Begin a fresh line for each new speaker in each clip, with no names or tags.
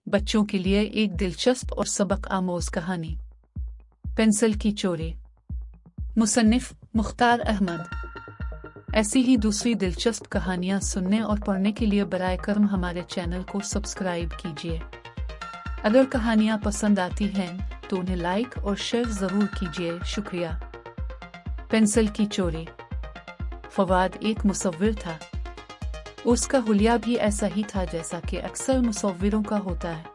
बच्चों के लिए एक दिलचस्प और सबक आमोज कहानी। पेंसिल की चोरी। मुसन्निफ मुख्तार अहमद। ऐसी ही दूसरी दिलचस्प कहानियाँ सुनने और पढ़ने के लिए बराए करम हमारे चैनल को सब्सक्राइब कीजिए। अगर कहानियाँ पसंद आती हैं तो उन्हें लाइक और शेयर ज़रूर कीजिए। शुक्रिया। पेंसिल की चोरी। फवाद एक मुसव्विर था। उसका हुलिया भी ऐसा ही था जैसा कि अक्सर मुसव्विरों का होता है।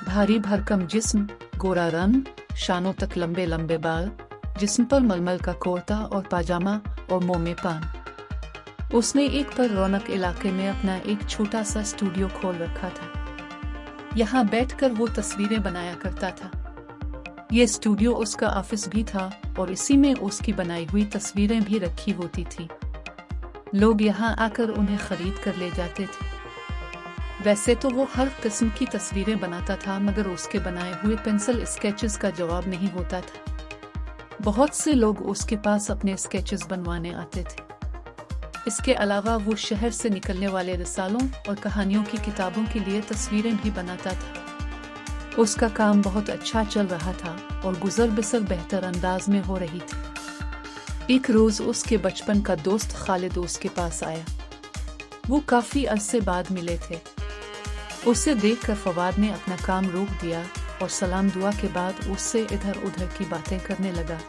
भारी भरकम जिस्म, गोरा रंग, शानों तक लंबे लंबे बाल, जिस्म पर मलमल का कुर्ता और पाजामा और मुंह में पान। उसने एक पर रौनक इलाके में अपना एक छोटा सा स्टूडियो खोल रखा था। यहाँ बैठकर वो तस्वीरें बनाया करता था। ये स्टूडियो उसका ऑफिस भी था और इसी में उसकी बनाई हुई तस्वीरें भी रखी होती थी। लोग यहाँ आकर उन्हें खरीद कर ले जाते थे। वैसे तो वो हर किस्म की तस्वीरें बनाता था, मगर उसके बनाए हुए पेंसिल स्केचेस का जवाब नहीं होता था। बहुत से लोग उसके पास अपने स्केचेस बनवाने आते थे। इसके अलावा वो शहर से निकलने वाले रिसालों और कहानियों की किताबों के लिए तस्वीरें भी बनाता था। उसका काम बहुत अच्छा चल रहा था और गुजर बसर बेहतर अंदाज में हो रही थी। एक रोज उसके बचपन का दोस्त खालिद उसके पास आया। वो काफी अरसे बाद मिले थे। उसे देखकर फवाद ने अपना काम रोक दिया और सलाम दुआ के बाद उससे इधर उधर की बातें करने लगा।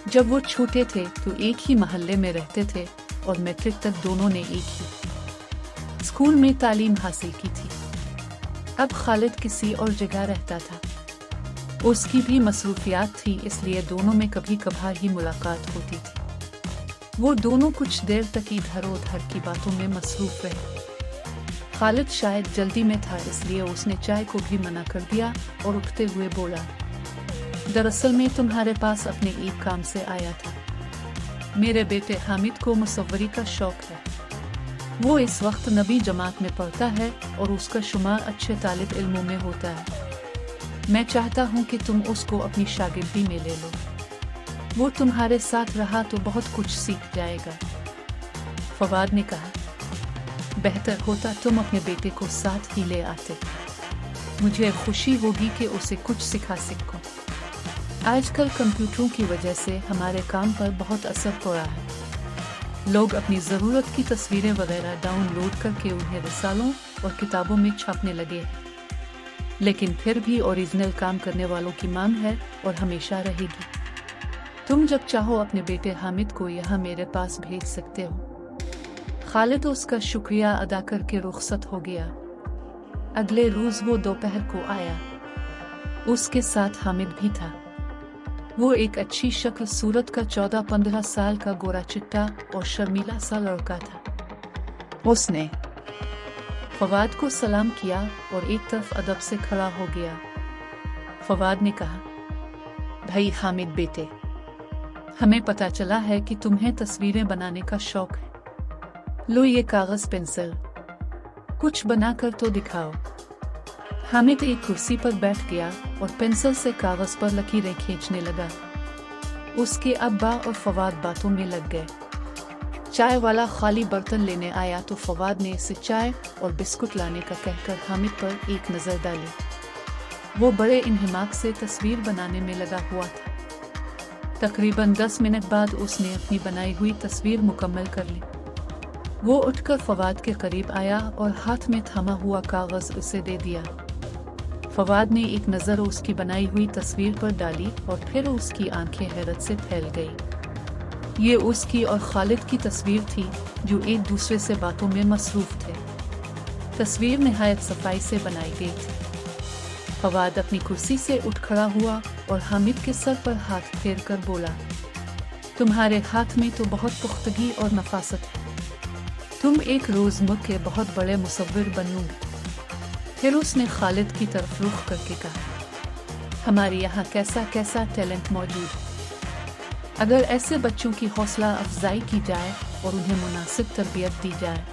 जब वो छोटे थे तो एक ही मोहल्ले में रहते थे और मैट्रिक तक दोनों ने एक ही स्कूल में तालीम हासिल की थी। अब खालिद किसी और जगह रहता था। उसकी भी मसरूफियात थी, इसलिए दोनों में कभी कभार ही मुलाकात होती थी। वो दोनों कुछ देर तक इधर उधर की बातों में मसरूफ रहे। खालिद शायद जल्दी में था, इसलिए उसने चाय को भी मना कर दिया और उठते हुए बोला, दरअसल मैं तुम्हारे पास अपने एक काम से आया था। मेरे बेटे हामिद को मुसव्वरी का शौक है। वो इस वक्त नबी जमात में पढ़ता है और उसका शुमार अच्छे तालिब इल्मों में होता है। मैं चाहता हूँ कि तुम उसको अपनी शागिर्दी में ले लो। वो तुम्हारे साथ रहा तो बहुत कुछ सीख जाएगा। फवाद ने कहा, बेहतर होता तुम अपने बेटे को साथ ही ले आते। मुझे खुशी होगी कि उसे कुछ सिखा सको। आजकल कंप्यूटरों की वजह से हमारे काम पर बहुत असर पड़ा है। लोग अपनी ज़रूरत की तस्वीरें वगैरह डाउनलोड करके उन्हें रिसालों और किताबों में छापने लगे हैं। लेकिन फिर भी ओरिजिनल काम करने वालों की मांग है और हमेशा रहेगी। तुम जब चाहो अपने बेटे हामिद को यहाँ मेरे पास भेज सकते हो। खालिद उसका शुक्रिया अदा करके रुखसत हो गया। अगले रोज वो दोपहर को आया। उसके साथ हामिद भी था। वो एक अच्छी शक्ल सूरत का 14-15 साल का गोरा चिट्टा और शर्मीला सा लड़का था। उसने फवाद को सलाम किया और एक तरफ अदब से खड़ा हो गया। फवाद ने कहा, भाई हामिद बेटे, हमें पता चला है कि तुम्हें तस्वीरें बनाने का शौक है। लो ये कागज पेंसिल, कुछ बनाकर तो दिखाओ। हामिद एक कुर्सी पर बैठ गया और पेंसिल से कागज पर लकीरें खींचने लगा। उसके अब्बा और फवाद बातों में लग गए। चाय वाला खाली बर्तन लेने आया तो फवाद ने इसे चाय और बिस्कुट लाने का कहकर हामिद पर एक नज़र डाली। वो बड़े इंहिमाक से तस्वीर बनाने में लगा हुआ था। तकरीबन 10 मिनट बाद उसने अपनी बनाई हुई तस्वीर मुकम्मल कर ली। वो उठकर फवाद के करीब आया और हाथ में थामा हुआ कागज उसे दे दिया। फवाद ने एक नज़र उसकी बनाई हुई तस्वीर पर डाली और फिर उसकी आंखें हैरत से फैल गई। ये उसकी और खालिद की तस्वीर थी जो एक दूसरे से बातों में मसरूफ थे। तस्वीर निहायत सफाई से बनाई गई थी। फवाद अपनी कुर्सी से उठ खड़ा हुआ और हामिद के सर पर हाथ फेर कर बोला, तुम्हारे हाथ में तो बहुत पुख्तगी और नफासत है। तुम एक रोज मुल्क के बहुत बड़े मुसव्विर बनोगे। फिर उसने खालिद की तरफ रुख करके कहा, हमारे यहाँ कैसा कैसा टैलेंट मौजूद है। अगर ऐसे बच्चों की हौसला अफजाई की जाए और उन्हें मुनासिब तरबियत दी जाए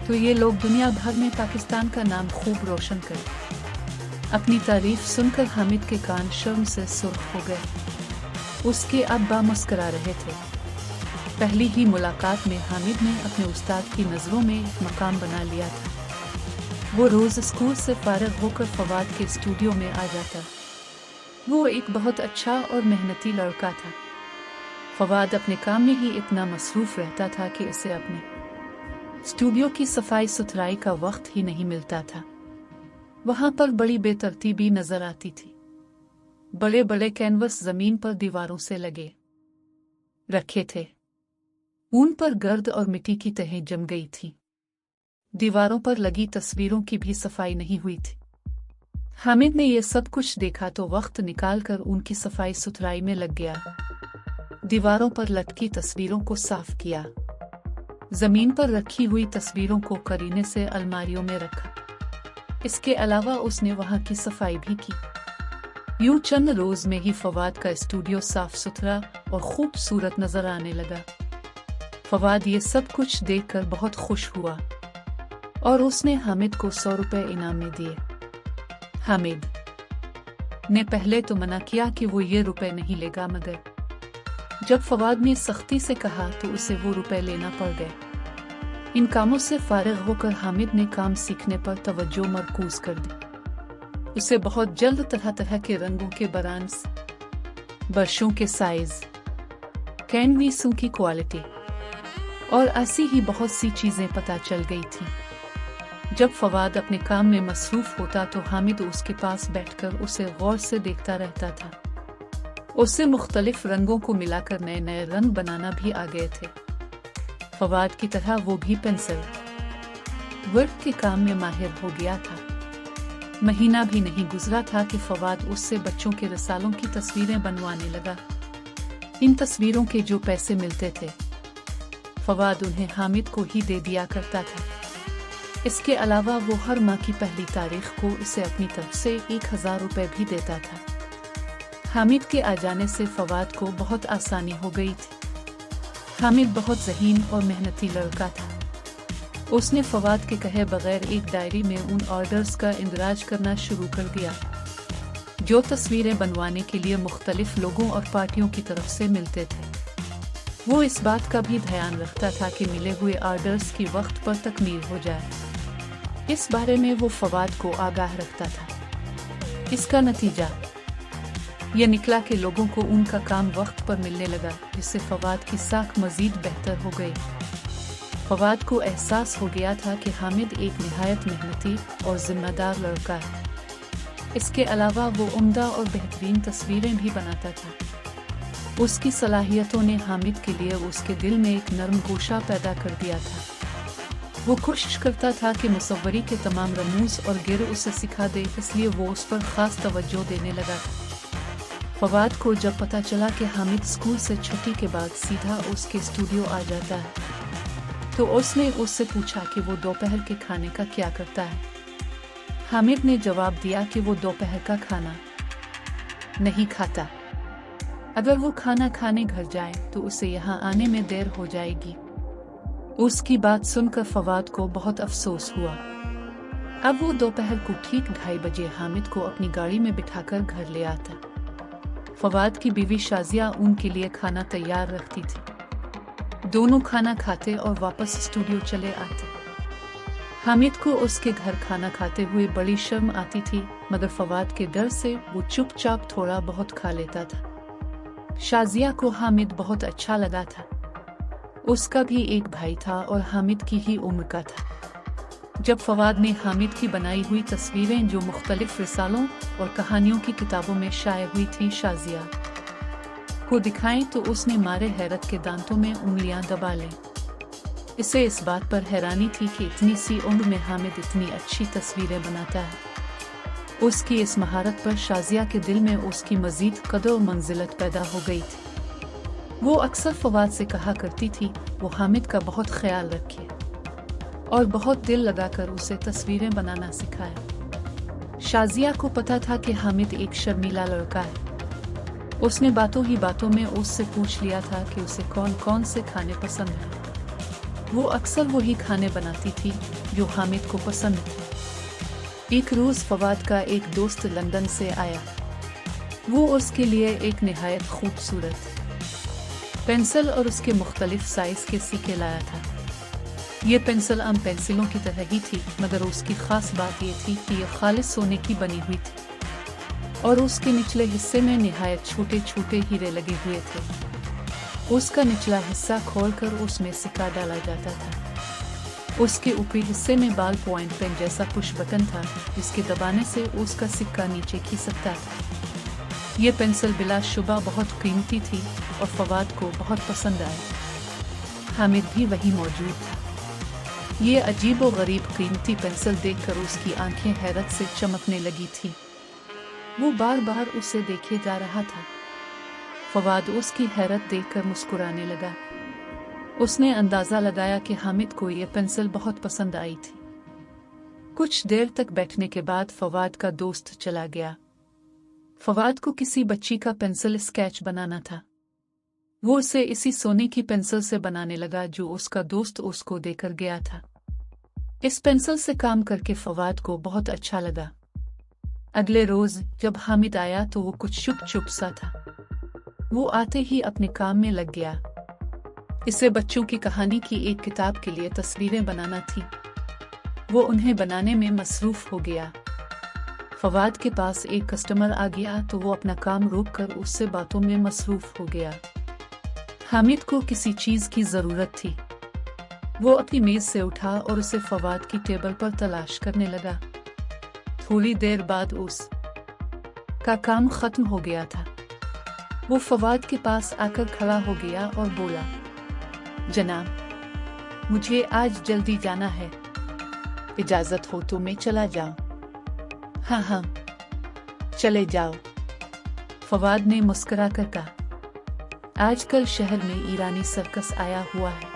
तो ये लोग दुनिया भर में पाकिस्तान का नाम खूब रोशन करें। अपनी तारीफ सुनकर हामिद के कान शर्म से सुर्ख हो गए। उसके अब्बा मुस्करा रहे थे। पहली ही मुलाकात में हामिद ने अपने उस्ताद की नज़रों में एक मकाम बना लिया था। وہ روز اسکول سے فارغ ہو کر فواد کے اسٹوڈیو میں آ جاتا۔ وہ ایک بہت اچھا اور محنتی لڑکا تھا۔ فواد اپنے کام میں ہی اتنا مصروف رہتا تھا کہ اسے اپنے اسٹوڈیو کی صفائی ستھرائی کا وقت ہی نہیں ملتا تھا۔ وہاں پر بڑی بے ترتیبی نظر آتی تھی۔ بڑے بڑے کینوس زمین پر دیواروں سے لگے رکھے تھے، ان پر گرد اور مٹی کی تہیں جم گئی تھی۔ دیواروں پر لگی تصویروں کی بھی صفائی نہیں ہوئی تھی۔ حامد نے یہ سب کچھ دیکھا تو وقت نکال کر ان کی صفائی ستھرائی میں لگ گیا۔ دیواروں پر لٹکی تصویروں کو صاف کیا، زمین پر رکھی ہوئی تصویروں کو قرینے سے الماریوں میں رکھا۔ اس کے علاوہ اس نے وہاں کی صفائی بھی کی۔ یوں چند روز میں ہی فواد کا اسٹوڈیو صاف ستھرا اور خوبصورت نظر آنے لگا۔ فواد یہ سب کچھ دیکھ کر بہت خوش ہوا اور اس نے حامد کو 100 روپے انعام میں دیے۔ حامد نے پہلے تو منع کیا کہ وہ یہ روپے نہیں لے گا، مگر جب فواد نے سختی سے کہا تو اسے وہ روپے لینا پڑ گئے۔ ان کاموں سے فارغ ہو کر حامد نے کام سیکھنے پر توجہ مرکوز کر دی۔ اسے بہت جلد طرح طرح کے رنگوں کے برانس، برشوں کے سائز، کینویسوں کی کوالٹی اور ایسی ہی بہت سی چیزیں پتہ چل گئی تھیں۔ جب فواد اپنے کام میں مصروف ہوتا تو حامد اس کے پاس بیٹھ کر اسے غور سے دیکھتا رہتا تھا۔ اسے مختلف رنگوں کو ملا کر نئے نئے رنگ بنانا بھی آ گئے تھے۔ فواد کی طرح وہ بھی پینسل ورک کے کام میں ماہر ہو گیا تھا۔ مہینہ بھی نہیں گزرا تھا کہ فواد اس سے بچوں کے رسالوں کی تصویریں بنوانے لگا۔ ان تصویروں کے جو پیسے ملتے تھے فواد انہیں حامد کو ہی دے دیا کرتا تھا۔ اس کے علاوہ وہ ہر ماہ کی پہلی تاریخ کو اسے اپنی طرف سے 1000 روپے بھی دیتا تھا۔ حامد کے آ جانے سے فواد کو بہت آسانی ہو گئی تھی۔ حامد بہت ذہین اور محنتی لڑکا تھا۔ اس نے فواد کے کہے بغیر ایک ڈائری میں ان آرڈرز کا اندراج کرنا شروع کر دیا جو تصویریں بنوانے کے لیے مختلف لوگوں اور پارٹیوں کی طرف سے ملتے تھے۔ وہ اس بات کا بھی دھیان رکھتا تھا کہ ملے ہوئے آرڈرز کی وقت پر تکمیل ہو جائے۔ اس بارے میں وہ فواد کو آگاہ رکھتا تھا۔ اس کا نتیجہ یہ نکلا کہ لوگوں کو ان کا کام وقت پر ملنے لگا، جس سے فواد کی ساکھ مزید بہتر ہو گئی۔ فواد کو احساس ہو گیا تھا کہ حامد ایک نہایت محنتی اور ذمہ دار لڑکا ہے۔ اس کے علاوہ وہ عمدہ اور بہترین تصویریں بھی بناتا تھا۔ اس کی صلاحیتوں نے حامد کے لیے اس کے دل میں ایک نرم گوشہ پیدا کر دیا تھا۔ وہ کوشش کرتا تھا کہ مصوری کے تمام رموز اور گر اسے سکھا دے، اس لیے وہ اس پر خاص توجہ دینے لگا تھا۔ فواد کو جب پتہ چلا کہ حامد اسکول سے چھٹی کے بعد سیدھا اس کے اسٹوڈیو آ جاتا ہے تو اس نے اس سے پوچھا کہ وہ دوپہر کے کھانے کا کیا کرتا ہے۔ حامد نے جواب دیا کہ وہ دوپہر کا کھانا نہیں کھاتا۔ اگر وہ کھانا کھانے گھر جائے تو اسے یہاں آنے میں دیر ہو جائے گی۔ اس کی بات سن کر فواد کو بہت افسوس ہوا۔ اب وہ دوپہر کو ٹھیک 2:30 بجے حامد کو اپنی گاڑی میں بٹھا کر گھر لے آتا۔ فواد کی بیوی شازیہ ان کے لیے کھانا تیار رکھتی تھی۔ دونوں کھانا کھاتے اور واپس اسٹوڈیو چلے آتے۔ حامد کو اس کے گھر کھانا کھاتے ہوئے بڑی شرم آتی تھی، مگر فواد کے ڈر سے وہ چپ چاپ تھوڑا بہت کھا لیتا تھا۔ شازیہ کو حامد بہت اچھا لگا تھا۔ اس کا بھی ایک بھائی تھا اور حامد کی ہی عمر کا تھا۔ جب فواد نے حامد کی بنائی ہوئی تصویریں جو مختلف رسالوں اور کہانیوں کی کتابوں میں شائع ہوئی تھیں شازیہ کو دکھائیں تو اس نے مارے حیرت کے دانتوں میں انگلیاں دبا لیں۔ اسے اس بات پر حیرانی تھی کہ اتنی سی عمر میں حامد اتنی اچھی تصویریں بناتا ہے۔ اس کی اس مہارت پر شازیہ کے دل میں اس کی مزید قدر و منزلت پیدا ہو گئی تھی۔ وہ اکثر فواد سے کہا کرتی تھی وہ حامد کا بہت خیال رکھے اور بہت دل لگا کر اسے تصویریں بنانا سکھائے۔ شازیہ کو پتا تھا کہ حامد ایک شرمیلا لڑکا ہے۔ اس نے باتوں ہی باتوں میں اس سے پوچھ لیا تھا کہ اسے کون کون سے کھانے پسند ہیں۔ وہ اکثر وہی کھانے بناتی تھی جو حامد کو پسند تھے۔ ایک روز فواد کا ایک دوست لندن سے آیا۔ وہ اس کے لیے ایک نہایت خوبصورت پینسل اور اس کے مختلف سائز کے سکے لایا تھا۔ ये पेंसिल आम पेंसिलों की तरह ही थी, मगर उसकी खास बात ये थी कि ये खालिस सोने की बनी हुई थी और उसके निचले हिस्से में निहायत छोटे छोटे हीरे लगे हुए थे। उसका निचला हिस्सा खोलकर उसमें सिक्का डाला जाता था। उसके ऊपरी हिस्से में बाल पॉइंट पेन जैसा पुश बटन था, जिसके दबाने से उसका सिक्का नीचे खींच सकता था। ये पेंसिल बिलाशुबा बहुत कीमती थी और फवाद को बहुत पसंद आई। हामिद भी वहीं मौजूद था। ये अजीब और गरीब कीमती पेंसिल देखकर उसकी आंखें हैरत से चमकने लगी थी। वो बार बार उसे देखे जा रहा था। फवाद उसकी हैरत देखकर मुस्कुराने लगा। उसने अंदाजा लगाया कि हामिद को ये पेंसिल बहुत पसंद आई थी। कुछ देर तक बैठने के बाद फवाद का दोस्त चला गया। फवाद को किसी बच्ची का पेंसिल स्केच बनाना था। वो उसे इसी सोने की पेंसिल से बनाने लगा जो उसका दोस्त उसको देकर गया था। इस पेंसिल से काम करके फवाद को बहुत अच्छा लगा। अगले रोज जब हामिद आया तो वो कुछ चुप सा था। वो आते ही अपने काम में लग गया। इसे बच्चों की कहानी की एक किताब के लिए तस्वीरें बनाना थी। वो उन्हें बनाने में मसरूफ हो गया। फवाद के पास एक कस्टमर आ गया तो वो अपना काम रोककर उससे बातों में मसरूफ हो गया। हामिद को किसी चीज की जरूरत थी। वो अपनी मेज से उठा और उसे फवाद की टेबल पर तलाश करने लगा। थोड़ी देर बाद उस का काम खत्म हो गया था। वो फवाद के पास आकर खड़ा हो गया और बोला, जनाब, मुझे आज जल्दी जाना है, इजाजत हो तो मैं चला जाऊं? हाँ, चले जाओ, फवाद ने मुस्कुरा कर कहा। आजकल शहर में ईरानी सर्कस आया हुआ है,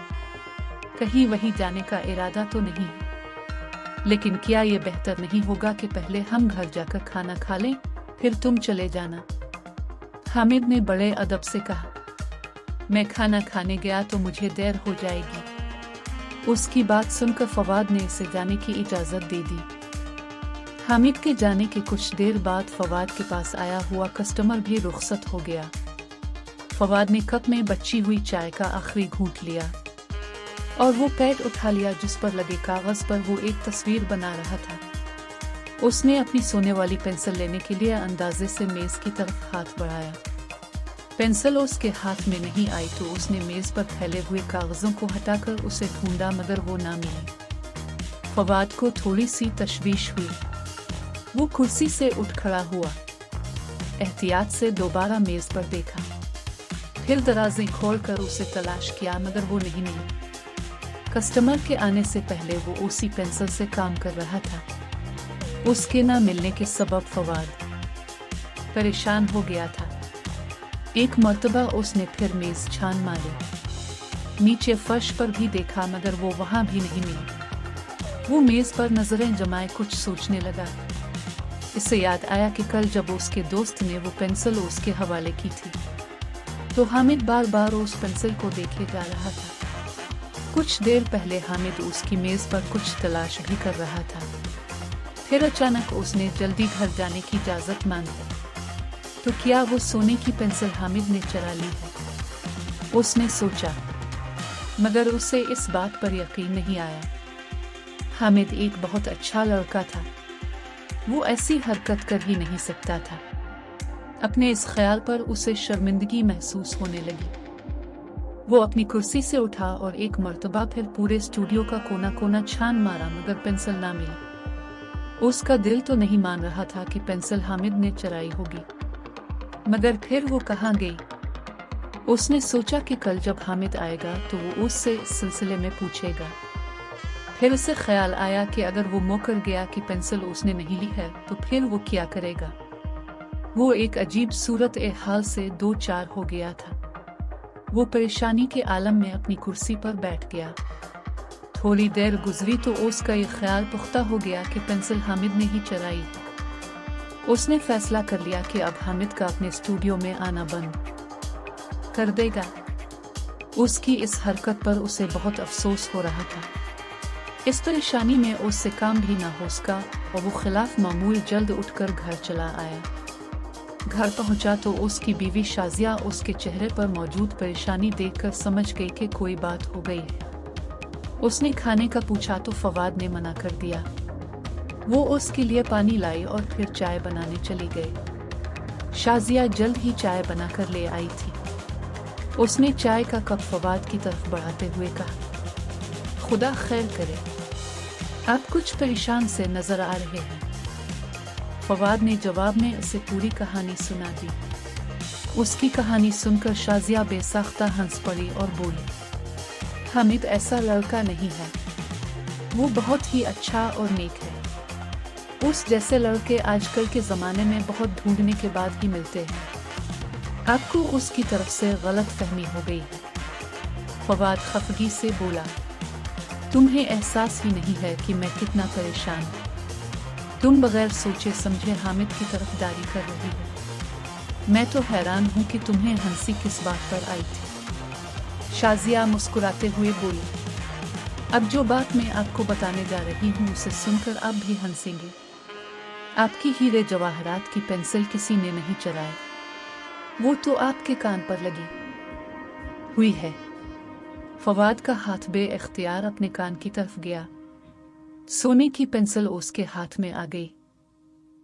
कहीं वहीं जाने का इरादा तो नहीं है, लेकिन क्या ये बेहतर नहीं होगा कि पहले हम घर जाकर खाना खा लें, फिर तुम चले जाना? हामिद ने बड़े अदब से कहा। मैं खाना खाने गया तो मुझे देर हो जाएगी। उसकी बात सुनकर फवाद ने इसे जाने की इजाजत दे दी। हामिद के जाने के कुछ देर बाद फवाद के पास आया हुआ कस्टमर भी रुखसत हो गया। फवाद ने कप में बची हुई चाय का आखिरी घूंट लिया और वो पैड उठा लिया जिस पर लगे कागज पर वो एक तस्वीर बना रहा था। उसने अपनी सोने वाली पेंसिल लेने के लिए अंदाजे से मेज की तरफ हाथ बढ़ाया। पेंसिल उसके हाथ में नहीं आई तो उसने मेज पर फैले हुए कागजों को हटाकर उसे ढूंढा, मगर वो ना मिली। फवाद को थोड़ी सी तशवीश हुई। वो कुर्सी से उठ खड़ा हुआ, एहतियात से दोबारा मेज पर देखा, फिर दराज़ें खोलकर उसे तलाश किया, मगर वो नहीं मिली। कस्टमर के आने से पहले वो उसी पेंसिल से काम कर रहा था। उसके ना मिलने के सबब फवाद परेशान हो गया था। एक मर्तबा उसने फिर मेज छान मारी, नीचे फर्श पर भी देखा, मगर वो वहां भी नहीं मिली। वो मेज पर नजरें जमाए कुछ सोचने लगा। इसे याद आया कि कल जब उसके दोस्त ने वो पेंसिल उसके हवाले की थी तो हामिद बार बार उस पेंसिल को देखे जा रहा था। कुछ देर पहले हामिद उसकी मेज पर कुछ तलाश भी कर रहा था। फिर अचानक उसने जल्दी घर जाने की इजाजत मांगी। तो क्या वो सोने की पेंसिल हामिद ने चुरा ली है? उसने सोचा, मगर उसे इस बात पर यकीन नहीं आया। हामिद एक बहुत अच्छा लड़का था, वो ऐसी हरकत कर ही नहीं सकता था। अपने इस ख्याल पर उसे शर्मिंदगी महसूस होने लगी। वो अपनी कुर्सी से उठा और एक मर्तबा फिर पूरे स्टूडियो का कोना कोना छान मारा, मगर पेंसिल ना मिली। उसका दिल तो नहीं मान रहा था कि पेंसिल हामिद ने चुराई होगी, मगर फिर वो कहाँ गई? उसने सोचा कि कल जब हामिद आएगा तो वो उससे इस सिलसिले में पूछेगा। फिर उसे ख्याल आया कि अगर वो मुकर गया कि पेंसिल उसने नहीं ली है तो फिर वो क्या करेगा। वो एक अजीब सूरत हाल से दो चार हो गया था। वो परेशानी के आलम में अपनी कुर्सी पर बैठ गया। थोड़ी देर गुजरी तो उसका ये ख्याल पुख्ता हो गया कि पेंसिल हामिद ने ही चुराई। उसने फैसला कर लिया कि अब हामिद का अपने स्टूडियो में आना बंद कर देगा। उसकी इस हरकत पर उसे बहुत अफसोस हो रहा था। इस परेशानी में उससे काम भी ना हो सका और वो खिलाफ मामूल जल्द उठकर घर चला आया। घर पहुंचा तो उसकी बीवी शाजिया उसके चेहरे पर मौजूद परेशानी देखकर समझ गई कि कोई बात हो गई है। उसने खाने का पूछा तो फवाद ने मना कर दिया। वो उसके लिए पानी लाई और फिर चाय बनाने चली गई। शाजिया जल्द ही चाय बनाकर ले आई थी। उसने चाय का कप फवाद की तरफ बढ़ाते हुए कहा, खुदा खैर करे, आप कुछ परेशान से नजर आ रहे हैं। फवाद ने जवाब में उसे पूरी कहानी सुना दी। उसकी कहानी सुनकर शाजिया बेसाख्ता हंस पड़ी और बोली, हामिद ऐसा लड़का नहीं है, वो बहुत ही अच्छा और नेक है। उस जैसे लड़के आजकल के ज़माने में बहुत ढूंढने के बाद ही मिलते हैं। आपको उसकी तरफ से गलत फहमी हो गई है। फवाद खफगी से बोला, तुम्हें एहसास ही नहीं है कि मैं कितना परेशान हूँ। तुम बगैर सोचे समझे हामिद की तरफदारी कर रही हो। मैं तो हैरान हूँ कि तुम्हें हंसी किस बात पर आई थी। शाजिया मुस्कुराते हुए बोली, अब जो बात मैं आपको बताने जा रही हूँ उसे सुनकर आप भी हंसेंगे। आपकी हीरे जवाहरात की पेंसिल किसी ने नहीं चुराई, वो तो आपके कान पर लगी हुई है। फवाद का हाथ बे इख्तियार अपने कान की तरफ गया। सोने की पेंसिल उसके हाथ में आ गई।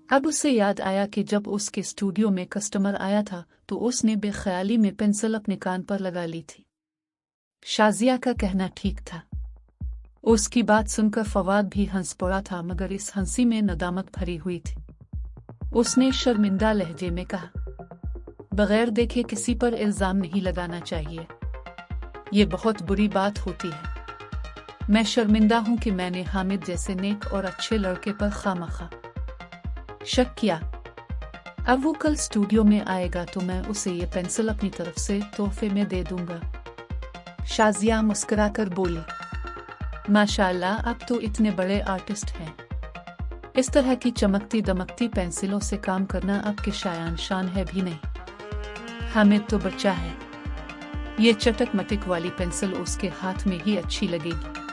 अब उसे याद आया कि जब उसके स्टूडियो में कस्टमर आया था तो उसने बेख्याली में पेंसिल अपने कान पर लगा ली थी। शाजिया का कहना ठीक था। उसकी बात सुनकर फवाद भी हंस पड़ा था, मगर इस हंसी में नदामत भरी हुई थी। उसने शर्मिंदा लहजे में कहा, बगैर देखे किसी पर इल्जाम नहीं लगाना चाहिए, ये बहुत बुरी बात होती है। मैं शर्मिंदा हूं कि मैंने हामिद जैसे नेक और अच्छे लड़के पर खामखा शक किया। अब वो कल स्टूडियो में आएगा तो मैं उसे ये पेंसिल अपनी तरफ से तोहफे में दे दूंगा। शाजिया मुस्कुराकर बोली, माशाल्लाह, आप तो इतने बड़े आर्टिस्ट हैं। इस तरह की चमकती दमकती पेंसिलों से काम करना आपके शायान शान है भी नहीं। हामिद तो बच्चा है, ये चटक मटिक वाली पेंसिल उसके हाथ में ही अच्छी लगेगी।